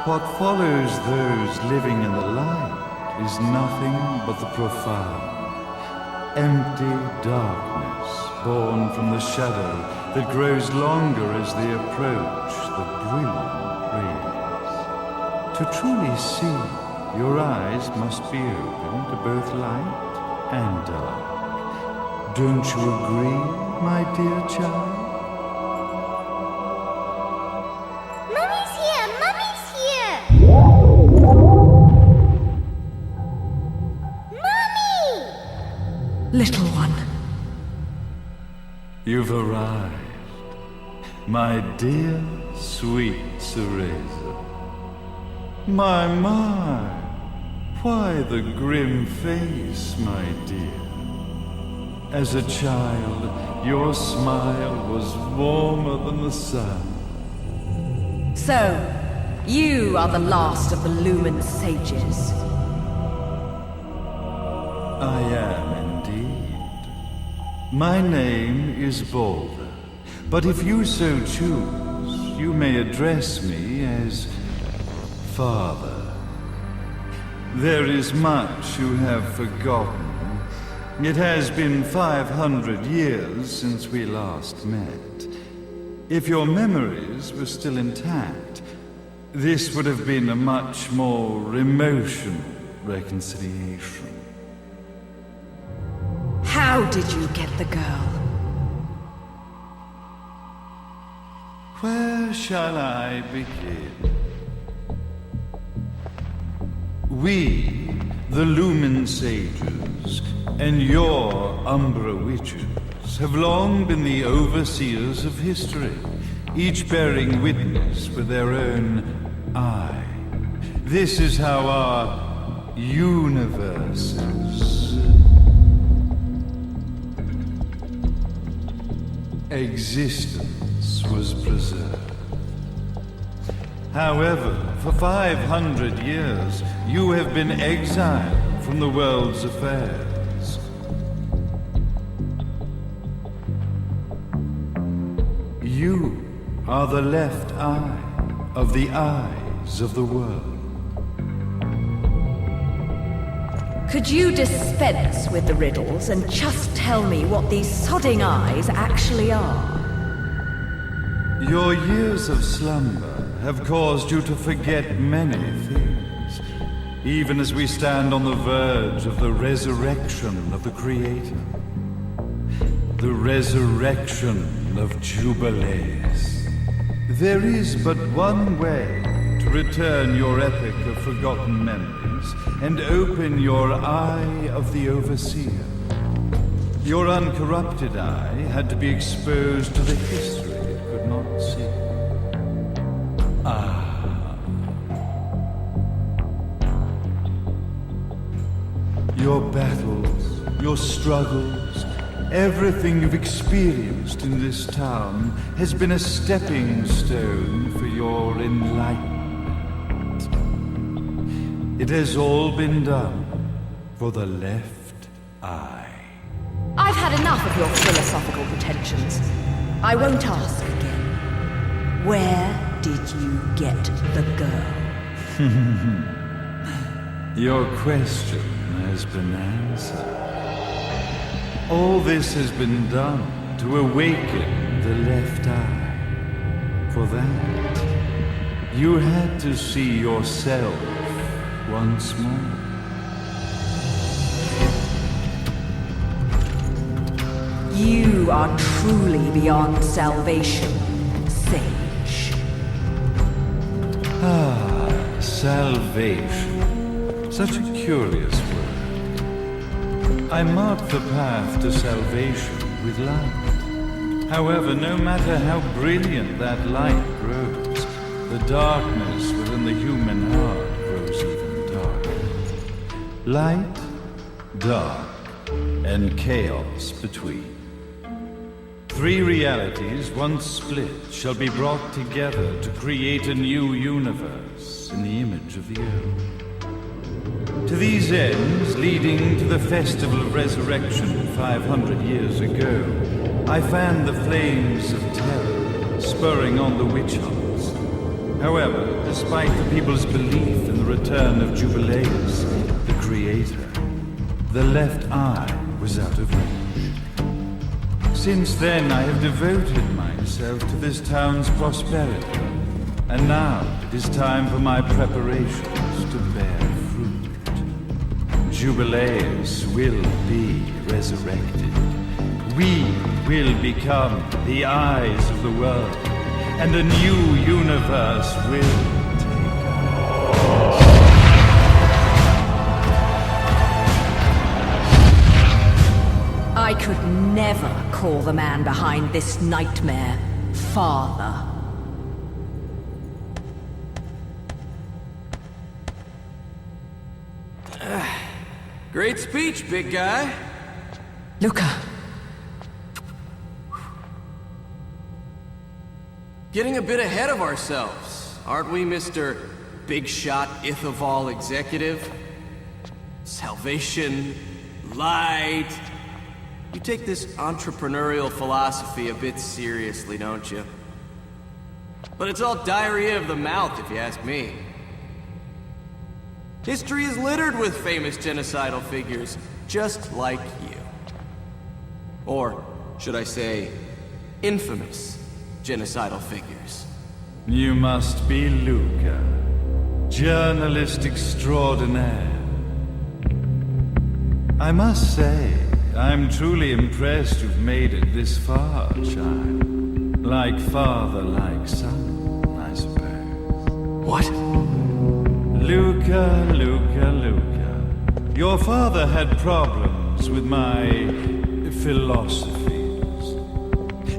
What follows those living in the light is nothing but the profound, empty darkness born from the shadow that grows longer as they approach the brilliant rays. To truly see, your eyes must be open to both light and dark. Don't you agree, my dear child? Mummy's here! Mummy's here! Mummy! Little one. You've arrived, my dear, sweet Cereza. My, why the grim face, my dear? As a child, your smile was warmer than the sun. So, you are the last of the Lumen sages. I am indeed. My name is Balder, but if you so choose, you may address me as Father. There is much you have forgotten. It has been 500 years since we last met. If your memories were still intact, this would have been a much more emotional reconciliation. How did you get the girl? Where shall I begin? We, the Lumen Sages, and your Umbra Witches, have long been the overseers of history, each bearing witness with their own eye. This is how our universe's existence was preserved. However, for 500 years, you have been exiled from the world's affairs. You are the left eye of the eyes of the world. Could you dispense with the riddles and just tell me what these sodding eyes actually are? Your years of slumber have caused you to forget many things, even as we stand on the verge of the resurrection of the Creator. The resurrection of Jubilees. There is but one way to return your epic of forgotten memories and open your eye of the Overseer. Your uncorrupted eye had to be exposed to the history it could not see. Your battles, your struggles, everything you've experienced in this town has been a stepping stone for your enlightenment. It has all been done for the left eye. I've had enough of your philosophical pretensions. I won't ask again. Where did you get the girl? Your question has been answered. All this has been done to awaken the left eye. For that, you had to see yourself once more. You are truly beyond salvation, sage. Salvation. Such a curious word. I mark the path to salvation with light. However, no matter how brilliant that light grows, the darkness within the human heart grows even darker. Light, dark, and chaos between. Three realities, once split, shall be brought together to create a new universe in the image of the old. To these ends, leading to the Festival of Resurrection 500 years ago, I fanned the flames of terror, spurring on the witch hunts. However, despite the people's belief in the return of Jubileus, the creator, the left eye was out of reach. Since then, I have devoted myself to this town's prosperity, and now it is time for my preparations to bear fruit. Jubileus will be resurrected. We will become the eyes of the world, and a new universe will take us. I could never call the man behind this nightmare father. Great speech, big guy. Luca. Getting a bit ahead of ourselves, aren't we, Mr. Big Shot Ithaval Executive? Salvation, light. You take this entrepreneurial philosophy a bit seriously, don't you? But it's all diarrhea of the mouth, if you ask me. History is littered with famous genocidal figures, just like you. Or, should I say, infamous genocidal figures. You must be Luca, journalist extraordinaire. I must say, I'm truly impressed you've made it this far, child. Like father, like son, I suppose. What? Luca, Luca, Luca. Your father had problems with my philosophies.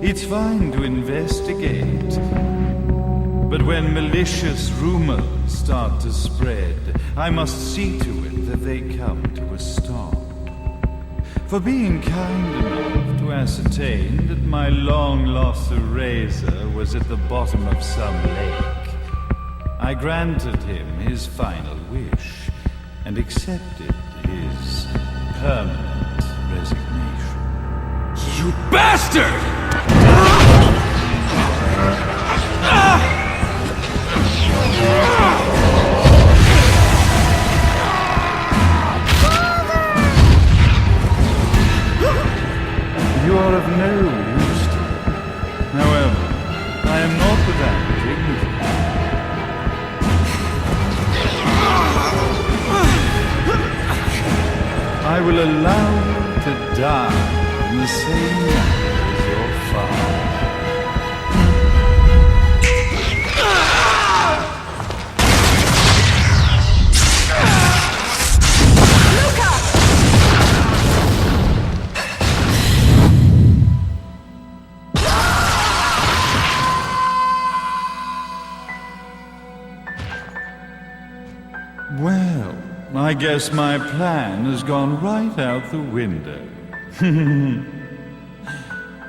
It's fine to investigate, but when malicious rumors start to spread, I must see to it that they come to a stop. For being kind enough to ascertain that my long-lost Cereza was at the bottom of some lake, I granted him his final wish and accepted his permanent resignation. You bastard! You are of no use to me. However, I am not without dignity. I will allow you to die in the same manner as your father. Well, I guess my plan has gone right out the window.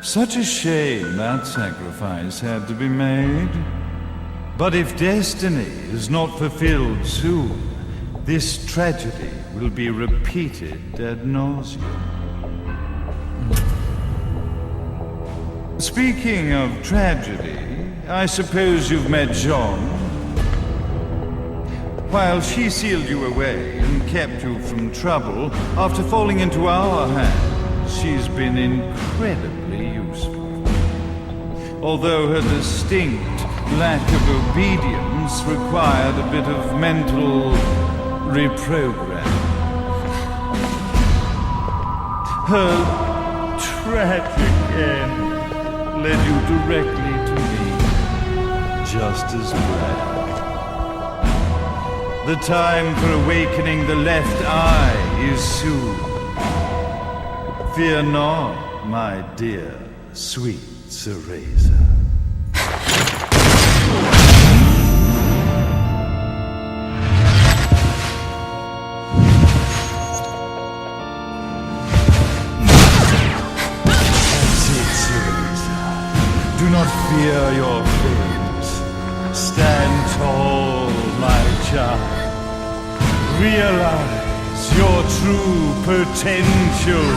Such a shame that sacrifice had to be made. But if destiny is not fulfilled soon, this tragedy will be repeated ad nauseam. Speaking of tragedy, I suppose you've met Jean. While she sealed you away and kept you from trouble, after falling into our hands, she's been incredibly useful. Although her distinct lack of obedience required a bit of mental reprogramming. Her tragic end led you directly to me, just as well. The time for awakening the left eye is soon. Fear not, my dear, sweet Cereza. That's it, Cereza. Do not fear your fate. Stand tall, my child. Realize your true potential.